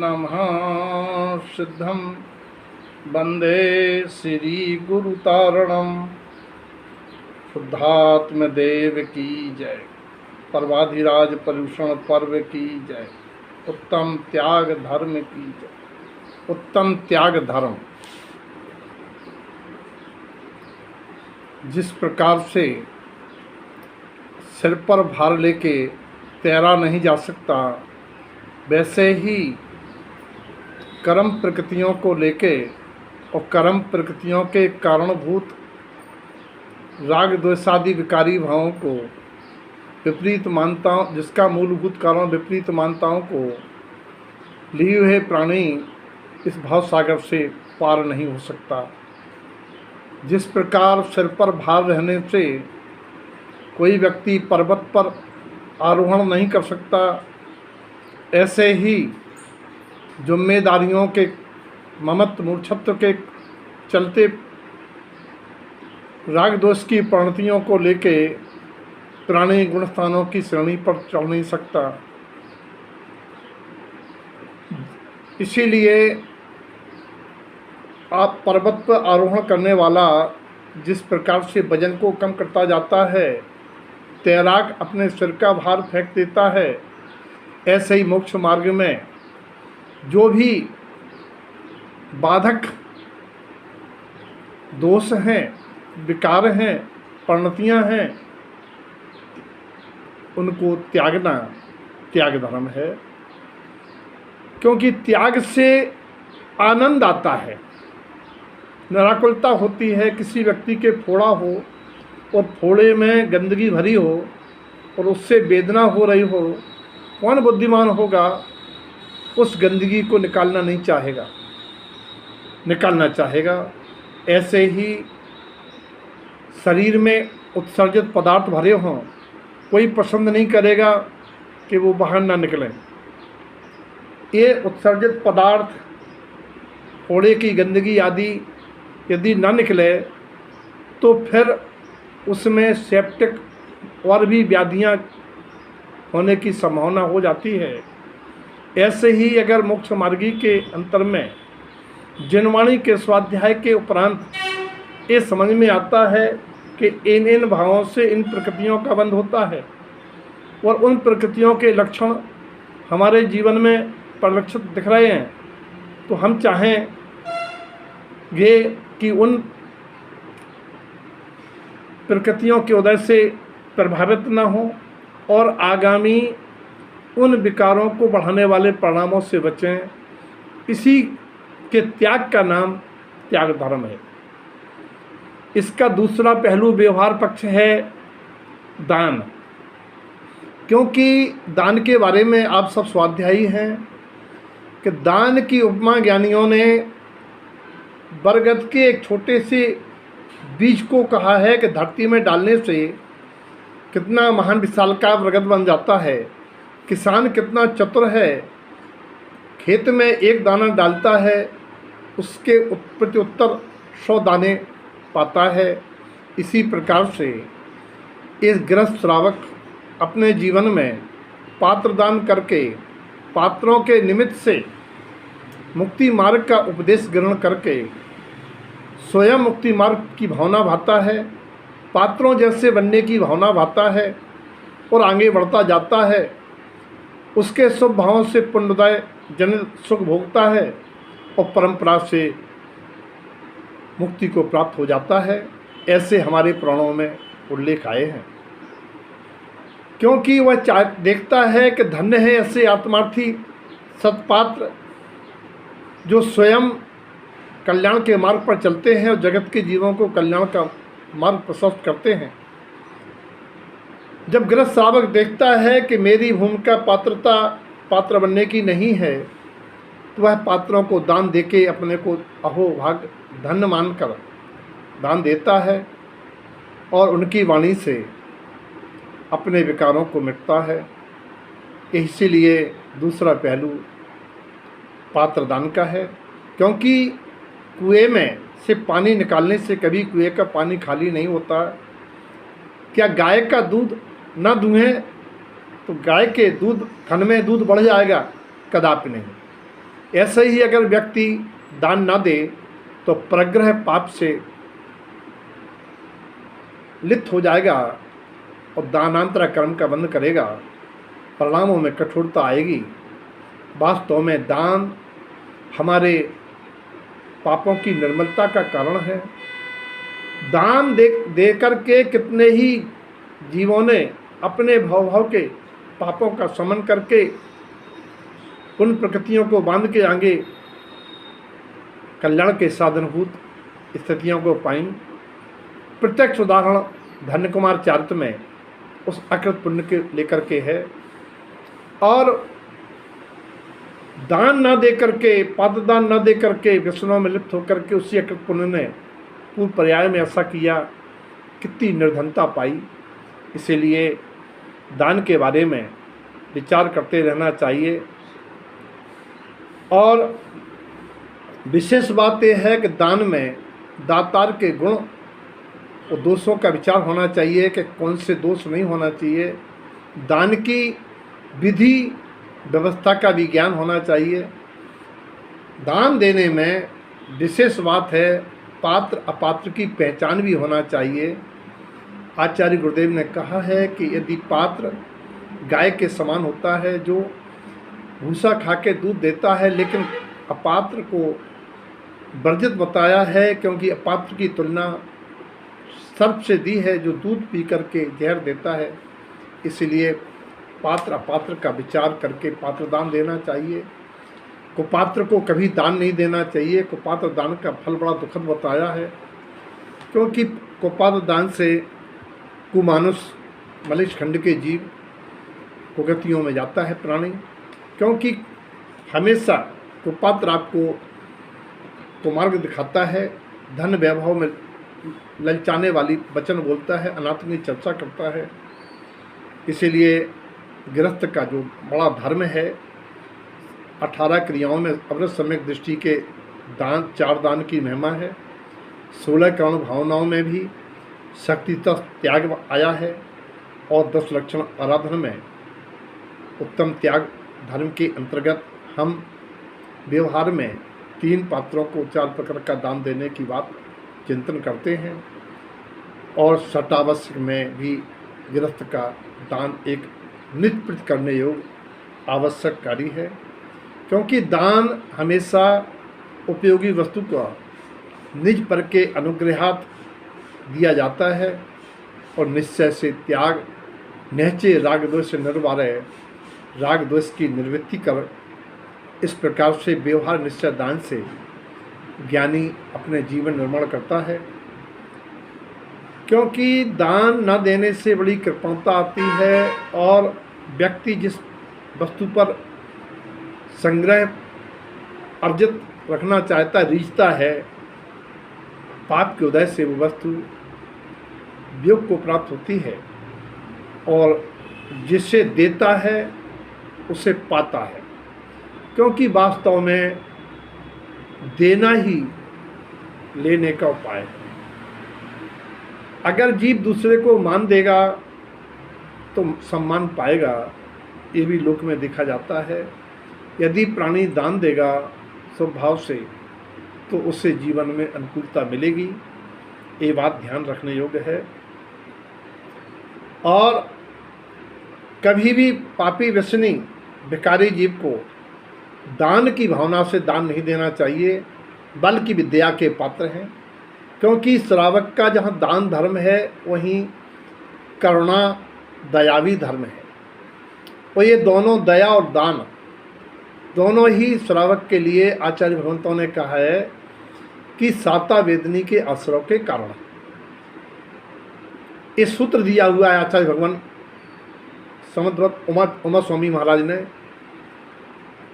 नमः सिद्धं वंदे श्रीगुरुतारणम। शुद्धात्मदेव की जय। पर्वाधिराज पर्यूषण पर्व की जय। उत्तम त्याग धर्म की जय। उत्तम त्याग धर्म। जिस प्रकार से सिर पर भार लेके तैरा नहीं जा सकता, वैसे ही कर्म प्रकृतियों को लेके और कर्म प्रकृतियों के कारणभूत राग द्वेषादि विकारी भावों को, विपरीत मान्यताओं, जिसका मूलभूत कारण विपरीत मान्यताओं को लिए हुए प्राणी इस भाव सागर से पार नहीं हो सकता। जिस प्रकार सिर पर भार रहने से कोई व्यक्ति पर्वत पर आरोहण नहीं कर सकता, ऐसे ही जिम्मेदारियों के ममत्व मूर्छत्व के चलते राग दोष की परिणतियों को लेके प्राणी गुण स्थानों की श्रेणी पर चढ़ नहीं सकता। इसीलिए आप पर्वत पर आरोहण करने वाला जिस प्रकार से वजन को कम करता जाता है, तैराक अपने सिर का भार फेंक देता है, ऐसे ही मोक्ष मार्ग में जो भी बाधक दोष हैं, विकार हैं, परिणतियां हैं, उनको त्यागना त्याग धर्म है। क्योंकि त्याग से आनंद आता है, निराकुलता होती है। किसी व्यक्ति के फोड़ा हो और फोड़े में गंदगी भरी हो और उससे वेदना हो रही हो, कौन बुद्धिमान होगा उस गंदगी को निकालना नहीं चाहेगा, निकालना चाहेगा। ऐसे ही शरीर में उत्सर्जित पदार्थ भरे हों, कोई पसंद नहीं करेगा कि वो बाहर ना निकलें। ये उत्सर्जित पदार्थ, फोड़े की गंदगी आदि यदि ना निकले तो फिर उसमें सेप्टिक और भी व्याधियां होने की संभावना हो जाती है। ऐसे ही अगर मोक्ष मार्गी के अंतर में जिनवाणी के स्वाध्याय के उपरांत ये समझ में आता है कि इन भावों से इन प्रकृतियों का बंध होता है और उन प्रकृतियों के लक्षण हमारे जीवन में परिलक्षित दिख रहे हैं, तो हम चाहें ये कि उन प्रकृतियों के उदय से प्रभावित न हो और आगामी उन विकारों को बढ़ाने वाले परिणामों से बचें। इसी के त्याग का नाम त्याग धर्म है। इसका दूसरा पहलू व्यवहार पक्ष है दान। क्योंकि दान के बारे में आप सब स्वाध्यायी हैं कि दान की उपमा ज्ञानियों ने बरगद के एक छोटे से बीज को कहा है कि धरती में डालने से कितना महान विशालकाय बरगद बन जाता है। किसान कितना चतुर है, खेत में एक दाना डालता है, उसके प्रत्युत्तर 100 दाने पाता है। इसी प्रकार से इस गृहस्थ श्रावक अपने जीवन में पात्र दान करके, पात्रों के निमित्त से मुक्ति मार्ग का उपदेश ग्रहण करके स्वयं मुक्ति मार्ग की भावना भाता है, पात्रों जैसे बनने की भावना भाता है और आगे बढ़ता जाता है। उसके शुभ भावों से पुण्यदाय जनित सुख भोगता है और परंपरा से मुक्ति को प्राप्त हो जाता है। ऐसे हमारे पुराणों में उल्लेख आए हैं। क्योंकि वह देखता है कि धन्य है ऐसे आत्मार्थी सत्पात्र जो स्वयं कल्याण के मार्ग पर चलते हैं और जगत के जीवों को कल्याण का मार्ग प्रशस्त करते हैं। जब गृहस्थ श्रावक देखता है कि मेरी भूमिका पात्रता पात्र बनने की नहीं है, तो वह पात्रों को दान देके अपने को अहोभाग धन्य मानकर दान देता है और उनकी वाणी से अपने विकारों को मिटता है। इसीलिए दूसरा पहलू पात्र दान का है। क्योंकि कुएं में से पानी निकालने से कभी कुएं का पानी खाली नहीं होता। क्या गाय का दूध ना दूहें तो गाय के दूध खन में दूध बढ़ जाएगा? कदापि नहीं। ऐसे ही अगर व्यक्ति दान न दे तो प्रग्रह पाप से लिप्त हो जाएगा और दानांतरा कर्म का बंध करेगा, परिणामों में कठोरता आएगी। वास्तव में दान हमारे पापों की निर्मलता का कारण है। दान दे करके कितने ही जीवों ने अपने भाव के पापों का शमन करके उन प्रकृतियों को बांध के आगे कल्याण के साधनभूत स्थितियों को पाई। प्रत्यक्ष उदाहरण धन्य कुमार चारित्र में उस अकृत पुण्य के लेकर के है। और दान न दे करके, पात्रदान न दे करके व्यसनों में लिप्त होकर के उसी अकृत पुण्य ने पूर्व पर्याय में ऐसा किया, कितनी निर्धनता पाई। इसीलिए दान के बारे में विचार करते रहना चाहिए। और विशेष बात यह है कि दान में दातार के गुण और दोषों का विचार होना चाहिए कि कौन से दोष नहीं होना चाहिए। दान की विधि व्यवस्था का भी ज्ञान होना चाहिए। दान देने में विशेष बात है पात्र अपात्र की पहचान भी होना चाहिए। आचार्य गुरुदेव ने कहा है कि यदि पात्र गाय के समान होता है जो भूसा खा के दूध देता है, लेकिन अपात्र को वर्जित बताया है क्योंकि अपात्र की तुलना सर्प से दी है जो दूध पी करके जहर देता है। इसलिए पात्र अपात्र का विचार करके पात्रदान देना चाहिए। कुपात्र को कभी दान नहीं देना चाहिए। कुपात्र दान का फल बड़ा दुखद बताया है, क्योंकि कुपात्र दान से कुमानुष मलिष्ठ खंड के जीव कुगतियों में जाता है प्राणी। क्योंकि हमेशा कुपात्र आपको कुमार्ग दिखाता है, धन वैभव में ललचाने वाली वचन बोलता है, अनात्म की चर्चा करता है। इसीलिए गृहस्थ का जो बड़ा धर्म है 18 क्रियाओं में अमृत सम्यक दृष्टि के दान 4 दान की महिमा है। 16 कर्ण भावनाओं में भी शक्ति तक त्याग आया है और 10 लक्षण आराधन में उत्तम त्याग धर्म के अंतर्गत हम व्यवहार में 3 पात्रों को 4 प्रकार का दान देने की बात चिंतन करते हैं। और शतावश्यक में भी गृहस्थ का दान एक नित्य करने योग्य आवश्यक कार्य है, क्योंकि दान हमेशा उपयोगी वस्तु का निज पर के अनुग्रहात दिया जाता है और निश्चय से त्याग नहचे राग द्वेष से निर्वारे राग द्वेष की निवृत्ति कर। इस प्रकार से व्यवहार निश्चय दान से ज्ञानी अपने जीवन निर्माण करता है, क्योंकि दान न देने से बड़ी कृपणता आती है और व्यक्ति जिस वस्तु पर संग्रह अर्जित रखना चाहता रीझता है, पाप के उदय से वो वस्तु वियोग को प्राप्त होती है और जिसे देता है उसे पाता है। क्योंकि वास्तव में देना ही लेने का उपाय है। अगर जीव दूसरे को मान देगा तो सम्मान पाएगा, ये भी लोक में देखा जाता है। यदि प्राणी दान देगा स्वभाव से तो उससे जीवन में अनुकूलता मिलेगी, ये बात ध्यान रखने योग्य है। और कभी भी पापी व्यसनी भिखारी जीव को दान की भावना से दान नहीं देना चाहिए, बल्कि विद्या के पात्र हैं। क्योंकि श्रावक का जहाँ दान धर्म है वहीं करुणा दयावी धर्म है। और ये दोनों दया और दान दोनों ही श्रावक के लिए आचार्य भगवंतों ने कहा है कि साता वेदनी के आश्रव के कारण। ये सूत्र दिया हुआ है आचार्य भगवान समुद्रवत उमा स्वामी महाराज ने।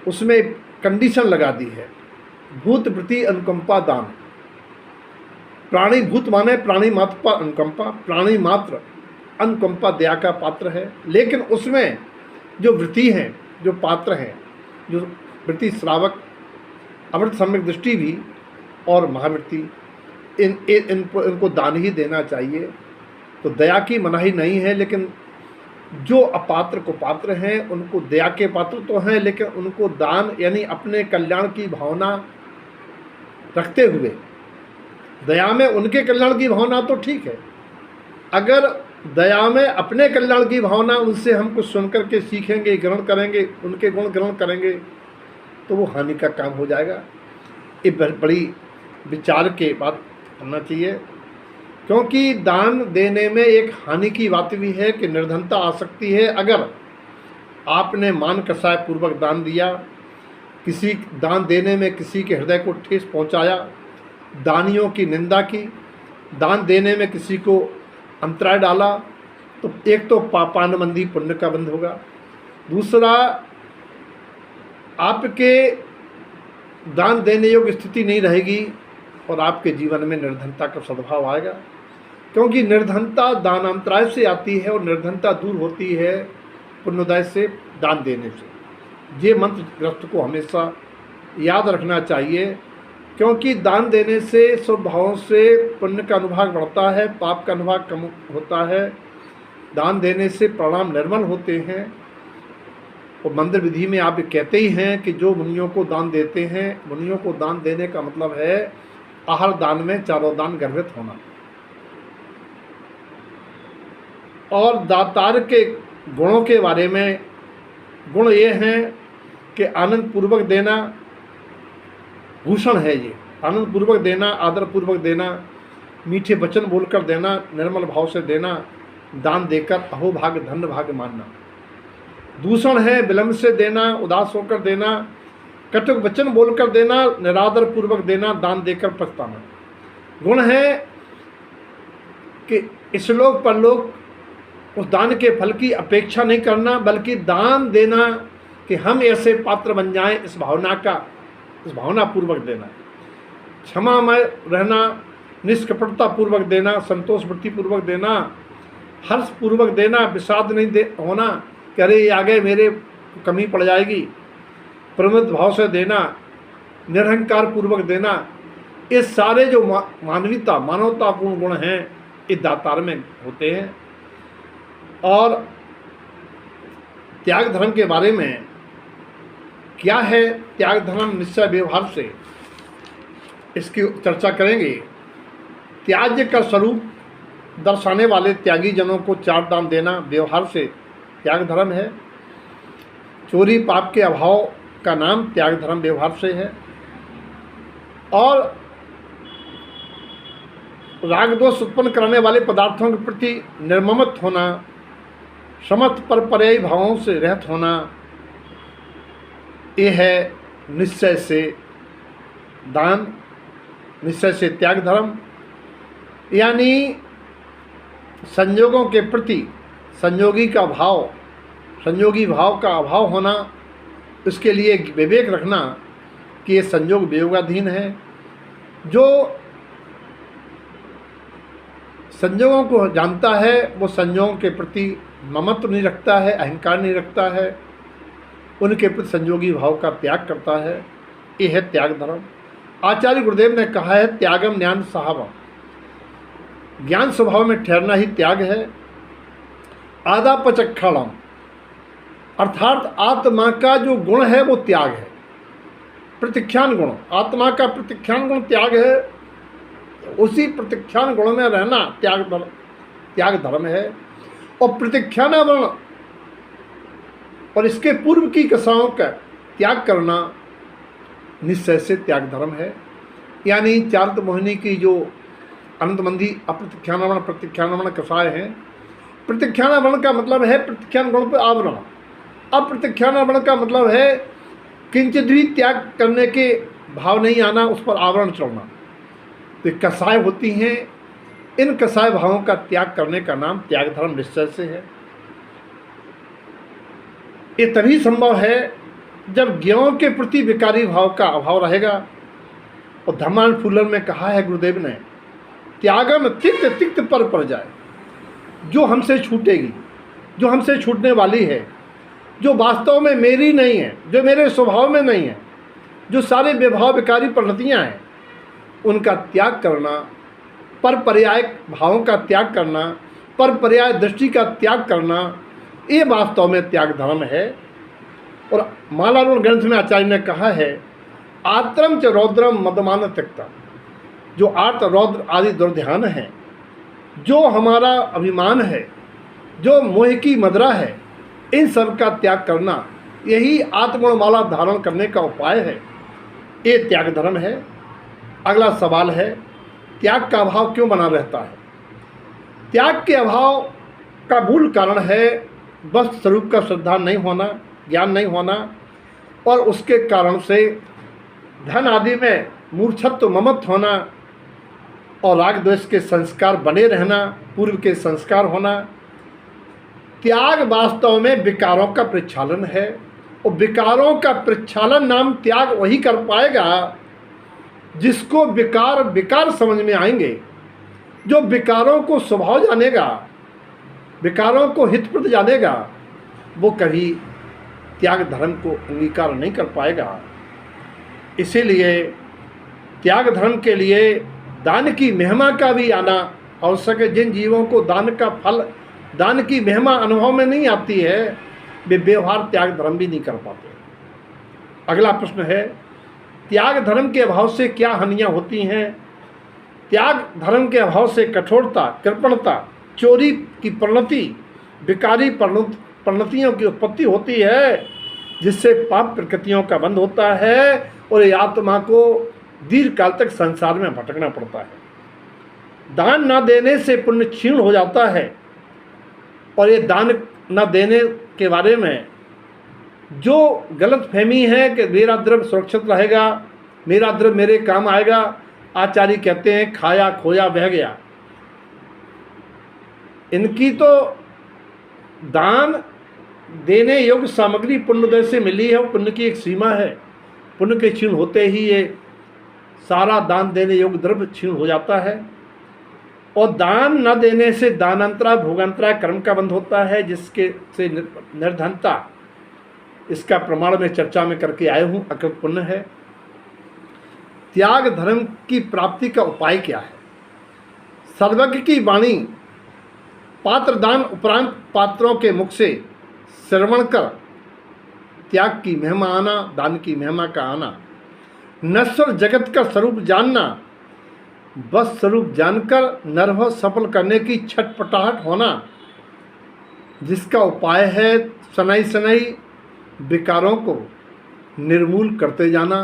उसमें कंडीशन लगा दी है, भूत प्रति अनुकंपा दान। प्राणी भूत माने प्राणी मात्र पर अनुकंपा, प्राणी मात्र अनुकंपा दया का पात्र है। लेकिन उसमें जो वृत्ति हैं, जो पात्र हैं, जो वृत्ति श्रावक, अमृत सम्यक दृष्टि भी और महावृत्ति, इनको दान ही देना चाहिए। तो दया की मनाही नहीं है, लेकिन जो अपात्र को पात्र हैं उनको दया के पात्र तो हैं, लेकिन उनको दान यानी अपने कल्याण की भावना रखते हुए, दया में उनके कल्याण की भावना तो ठीक है, अगर दया में अपने कल्याण की भावना, उनसे हम कुछ सुनकर के सीखेंगे, ग्रहण करेंगे, उनके गुण ग्रहण करेंगे, तो वो हानि का काम हो जाएगा। ये बड़ी विचार के बात करना चाहिए, क्योंकि दान देने में एक हानि की बात भी है कि निर्धनता आ सकती है। अगर आपने मान कसाय पूर्वक दान दिया, किसी दान देने में किसी के हृदय को ठेस पहुंचाया, दानियों की निंदा की, दान देने में किसी को अंतराय डाला, तो एक तो पापानुबंधी पुण्य का बंध होगा, दूसरा आपके दान देने योग्य स्थिति नहीं रहेगी और आपके जीवन में निर्धनता का सद्भाव आएगा। क्योंकि निर्धनता दानांतराय से आती है और निर्धनता दूर होती है पुण्योदय से, दान देने से। ये मंत्र ग्रस्त को हमेशा याद रखना चाहिए, क्योंकि दान देने से स्वभाव से पुण्य का अनुभाग बढ़ता है, पाप का अनुभाग कम होता है। दान देने से प्रणाम निर्मल होते हैं। और मंदिर विधि में आप कहते ही हैं कि जो मुनियों को दान देते हैं, मुनियों को दान देने का मतलब है आहार दान में चारों दान गर्भित होना। और दातार के गुणों के बारे में, गुण ये हैं कि आनंद पूर्वक देना भूषण है। ये आनंद पूर्वक देना, आदर पूर्वक देना, मीठे वचन बोलकर देना, निर्मल भाव से देना, दान देकर अहोभाग्य धन्य भाग्य मानना। दूषण है विलंब से देना, उदास होकर देना, कटुक वचन बोलकर देना, निरादर पूर्वक देना, दान देकर पछताना। गुण है कि इसलोक परलोक उस दान के फल की अपेक्षा नहीं करना, बल्कि दान देना कि हम ऐसे पात्र बन जाएं, इस भावना पूर्वक देना। क्षमामय रहना, निष्कपटता पूर्वक देना, संतोष वृत्ति पूर्वक देना, हर्ष पूर्वक देना, विषाद नहीं होना कि अरे ये आगे मेरे कमी पड़ जाएगी, प्रमुख भाव से देना, निरहंकार पूर्वक देना। ये सारे जो मानवतापूर्ण गुण हैं, ये दातार में होते हैं। और त्याग धर्म के बारे में क्या है, त्याग धर्म निश्चय व्यवहार से, इसकी चर्चा करेंगे। त्याज्य का स्वरूप दर्शाने वाले त्यागी जनों को चार दान देना व्यवहार से त्याग धर्म है। चोरी पाप के अभाव का नाम त्याग धर्म व्यवहार से है। और राग दोष उत्पन्न करने वाले पदार्थों के प्रति निर्ममत होना, समस्त पर पर्यायी भावों से रहित होना, ये है निश्चय से दान, निश्चय से त्याग धर्म। यानी संयोगों के प्रति संयोगी भाव का अभाव होना, इसके लिए विवेक रखना कि ये संयोग वियोगाधीन है। जो संयोगों को जानता है वो संयोगों के प्रति ममत्व नहीं रखता है, अहंकार नहीं रखता है, उनके प्रति संयोगी भाव का त्याग करता है। ये है त्याग धर्म। आचार्य गुरुदेव ने कहा है त्यागम ज्ञान स्वभावम, ज्ञान स्वभाव में ठहरना ही त्याग है। आदापचक्षणम अर्थात आत्मा का जो गुण है वो त्याग है। प्रतीक्षान गुण, आत्मा का प्रतीक्षान गुण त्याग है। उसी प्रतीक्षान गुण में रहना त्याग धर्म है। और प्रतीक्षान गुण और इसके पूर्व की कसाओं का त्याग करना निश्चय से त्याग धर्म है। यानी चारित मोहिनी की जो अनंतमंदी अप्रतिख्यान प्रतीक्षान कसाय हैं। प्रतीक्षान का मतलब है प्रतीक्षान गुण पर आवरण। अप्रतीक्षान का मतलब है किंचित भी त्याग करने के भाव नहीं आना, उस पर आवरण चढ़ना। तो कसाय होती हैं, इन कसाय भावों का त्याग करने का नाम त्याग धर्म निश्चय से है। ये तभी संभव है जब ज्ञों के प्रति विकारी भाव का अभाव रहेगा। और धम्मान फूलन में कहा है गुरुदेव ने, त्यागम तिक्त तिक्त पर जाए। जो हमसे छूटेगी, जो हमसे छूटने वाली है, जो वास्तव में मेरी नहीं है, जो मेरे स्वभाव में नहीं है, जो सारे विभाव विकारी प्रवृत्तियाँ हैं, उनका त्याग करना, पर पर्याय भावों का त्याग करना, पर पर्याय दृष्टि का त्याग करना, ये वास्तव में त्याग धर्म है। और मालारुण ग्रंथ में आचार्य ने कहा है, आत्रम च रौद्रम मदमान त्यक्ता, जो आर्त रौद्र आदि दुर्ध्यान है, जो हमारा अभिमान है, जो मोह की मदरा है, इन सब का त्याग करना, यही आत्मगुणमाला धारण करने का उपाय है। ये त्याग धर्म है। अगला सवाल है, त्याग का अभाव क्यों बना रहता है? त्याग के अभाव का मूल कारण है वस्तु स्वरूप का श्रद्धा नहीं होना, ज्ञान नहीं होना, और उसके कारण से धन आदि में मूर्छत्व ममत्व होना और राग द्वेष के संस्कार बने रहना, पूर्व के संस्कार होना। त्याग वास्तव में विकारों का प्रक्षालन है, और विकारों का प्रक्षालन नाम त्याग वही कर पाएगा जिसको विकार विकार समझ में आएंगे। जो विकारों को स्वभाव जानेगा, विकारों को हितप्रद जानेगा, वो कभी त्याग धर्म को अंगीकार नहीं कर पाएगा। इसीलिए त्याग धर्म के लिए दान की महिमा का भी आना आवश्यक है। जिन जीवों को दान का फल, दान की महिमा अनुभव में नहीं आती है, वे व्यवहार त्याग धर्म भी नहीं कर पाते। अगला प्रश्न है, त्याग धर्म के अभाव से क्या हानियां होती हैं? त्याग धर्म के अभाव से कठोरता, कृपणता, चोरी की परिणति, विकारी परिणतियों की उत्पत्ति होती है, जिससे पाप प्रकृतियों का बंध होता है और ये आत्मा को दीर्घ काल तक संसार में भटकना पड़ता है। दान न देने से पुण्य क्षीण हो जाता है, और ये दान न देने के बारे में जो गलत फहमी है कि मेरा द्रव्य सुरक्षित रहेगा, मेरा द्रव्य मेरे काम आएगा, आचार्य कहते हैं खाया खोया बह गया। इनकी तो दान देने योग्य सामग्री पुण्योदय से मिली है, वो पुण्य की एक सीमा है। पुण्य के क्षीण होते ही ये सारा दान देने योग्य द्रव्य क्षीण हो जाता है। और दान न देने से दानांतरा भोगांतरा कर्म का बंध होता है, जिसके से निर्धनता, इसका प्रमाण में चर्चा में करके आए हूँ, अकृत पुण्य है। त्याग धर्म की प्राप्ति का उपाय क्या है? सर्वज्ञ की वाणी पात्र दान उपरांत पात्रों के मुख से श्रवण कर त्याग की महिमा आना, दान की महिमा का आना, नश्वर जगत का स्वरूप जानना, बस स्वरूप जानकर नरभव सफल करने की छटपटाहट होना, जिसका उपाय है सनाई सनाई विकारों को निर्मूल करते जाना,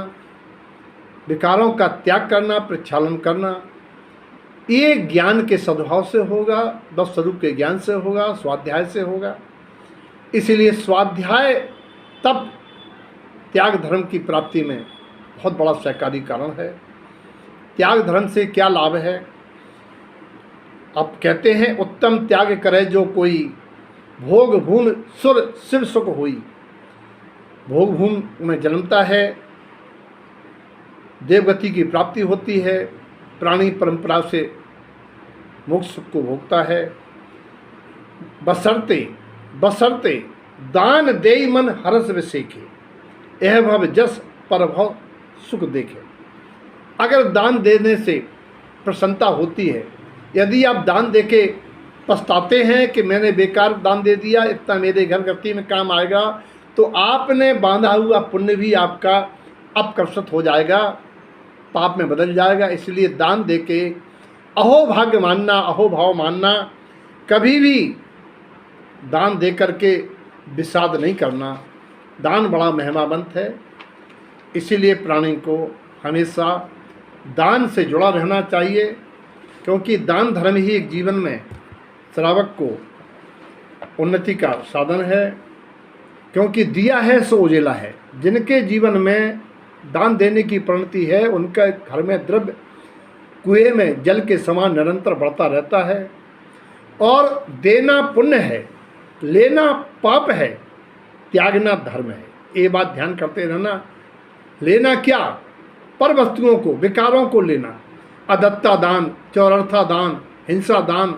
विकारों का त्याग करना, प्रक्षालन करना। ये ज्ञान के सद्भाव से होगा, बस स्वरूप के ज्ञान से होगा, स्वाध्याय से होगा। इसीलिए स्वाध्याय तप त्याग धर्म की प्राप्ति में बहुत बड़ा सहकारी कारण है। त्याग धर्म से क्या लाभ है? अब कहते हैं, उत्तम त्याग करे जो कोई, भोग भूमि सुर शिव सुख हुई। भोग भूमि में जन्मता है, देवगति की प्राप्ति होती है, प्राणी परंपरा से मोक्ष को भोगता है। बसरते बसरते दान देई मन हरस विसेखे, यह भव जस पर भव सुख देखे। अगर दान देने से प्रसन्नता होती है, यदि आप दान देके पछताते हैं कि मैंने बेकार दान दे दिया, इतना मेरे घर गति में काम आएगा, तो आपने बांधा हुआ पुण्य भी आपका अपकर्षित हो जाएगा, पाप में बदल जाएगा। इसलिए दान देके अहो भाग्य मानना, अहो भाव मानना, कभी भी दान दे करके विषाद नहीं करना। दान बड़ा महिमावंत है, इसीलिए प्राणी को हमेशा दान से जुड़ा रहना चाहिए, क्योंकि दान धर्म ही एक जीवन में श्रावक को उन्नति का साधन है। क्योंकि दिया है सो उजेला है। जिनके जीवन में दान देने की प्रवृत्ति है, उनका घर में द्रव्य कुएं में जल के समान निरंतर बढ़ता रहता है। और देना पुण्य है, लेना पाप है, त्यागना धर्म है। ये बात ध्यान करते रहना। लेना क्या? पर वस्तुओं को, विकारों को लेना। अदत्ता दान, चौरर्था दान, हिंसा दान,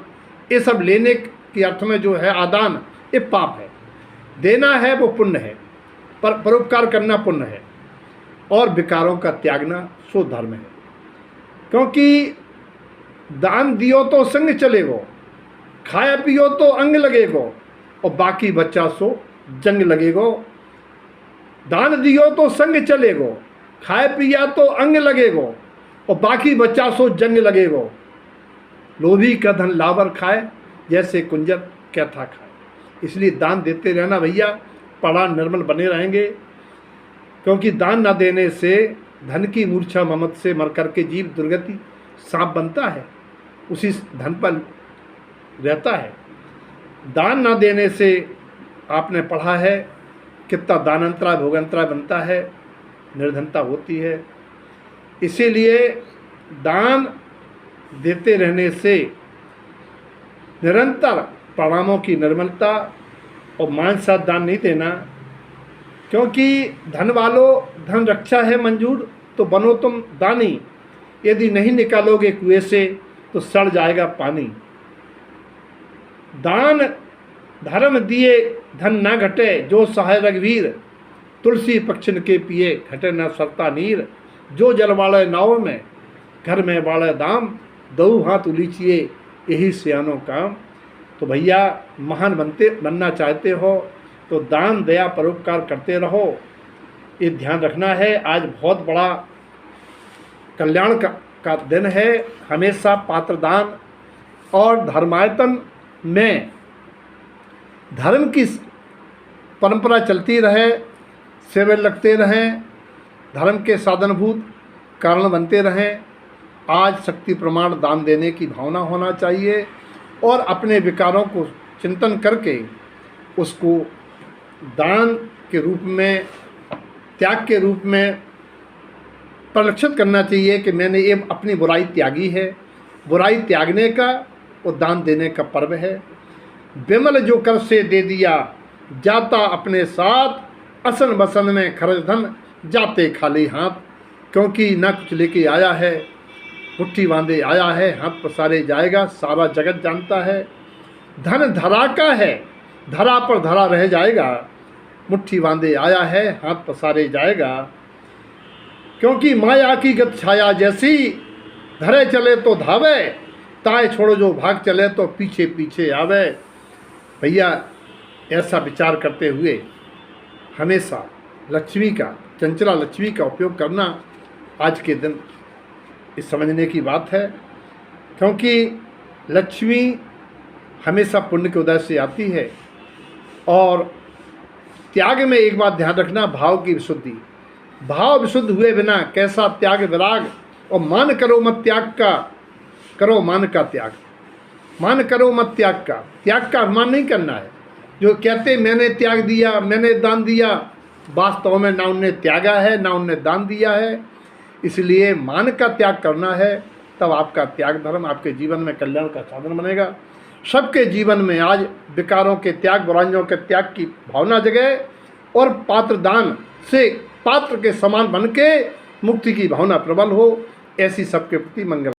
ये सब लेने के अर्थ में जो है आदान, ये पाप है। देना है वो पुण्य है, पर परोपकार करना पुण्य है, और विकारों का त्यागना सो धर्म है। क्योंकि दान दियो तो संग चलेगो, खाया पियो तो अंग लगेगो, और बाकी बच्चा सो जंग लगेगो। दान दियो तो संग चलेगो, खाए पिया तो अंग लगेगो, और बाकी बच्चा सो जंग लगेगो। लोभी का धन लावर खाए, जैसे कुंजर क्या था खाए। इसलिए दान देते रहना भैया, पड़ा निर्मल बने रहेंगे। क्योंकि दान न देने से धन की मूर्छा ममत से मर करके जीव दुर्गति सांप बनता है, उसी धन पर रहता है। दान न देने से आपने पढ़ा है कितना दानंतराय भोगंतराय बनता है, निर्धनता होती है। इसीलिए दान देते रहने से निरंतर प्रणामों की निर्मलता, और मान साथ दान नहीं देना। क्योंकि धन वालों धन रक्षा है मंजूर, तो बनो तुम दानी। यदि नहीं निकालोगे कुएं से तो सड़ जाएगा पानी। दान धर्म दिए धन न घटे, जो सहाय रघुवीर। तुलसी पक्षिन के पिए घटे न सरता नीर। जो जल वाले नाव में घर में वाले दाम, दऊ हाथ उलीचिए यही सियानो काम। तो भैया महान बनना चाहते हो तो दान दया परोपकार करते रहो, ये ध्यान रखना है। आज बहुत बड़ा कल्याण का दिन है। हमेशा पात्रदान और धर्मायतन में धर्म की परंपरा चलती रहे, सेवे लगते रहें, धर्म के साधनभूत कारण बनते रहें। आज शक्ति प्रमाण दान देने की भावना होना चाहिए, और अपने विकारों को चिंतन करके उसको दान के रूप में, त्याग के रूप में परिलक्षित करना चाहिए कि मैंने ये अपनी बुराई त्यागी है। बुराई त्यागने का और दान देने का पर्व है। विमल जो कर से दे दिया, जाता अपने साथ। असन बसन में खर्च धन, जाते खाली हाथ। क्योंकि न कुछ लेके आया है, मुट्ठी बांधे आया है, हाथ पसारे जाएगा। सारा जगत जानता है धन धरा का है, धरा पर धरा रह जाएगा। मुट्ठी बांधे आया है, हाथ पसारे जाएगा। क्योंकि माया की गत छाया जैसी, धरे चले तो धावे, ताए छोड़ो जो भाग चले तो पीछे पीछे आवे। भैया ऐसा विचार करते हुए हमेशा लक्ष्मी का, चंचला लक्ष्मी का उपयोग करना आज के दिन इस समझने की बात है। क्योंकि लक्ष्मी हमेशा पुण्य के उदय से आती है। और त्याग में एक बात ध्यान रखना, भाव की विशुद्धि। भाव विशुद्ध हुए बिना कैसा त्याग विराग। और मान करो मत त्याग का, करो मान का त्याग। मान करो मत त्याग का, त्याग का अभिमान नहीं करना है। जो कहते मैंने त्याग दिया, मैंने दान दिया, वास्तव में ना उनने त्यागा है ना उनने दान दिया है। इसलिए मान का त्याग करना है, तब आपका त्याग धर्म आपके जीवन में कल्याण का साधन बनेगा। सबके जीवन में आज विकारों के त्याग, बुराइयों के त्याग की भावना जगे, और पात्र दान से पात्र के समान बन के मुक्ति की भावना प्रबल हो। ऐसी सबके प्रति मंगल।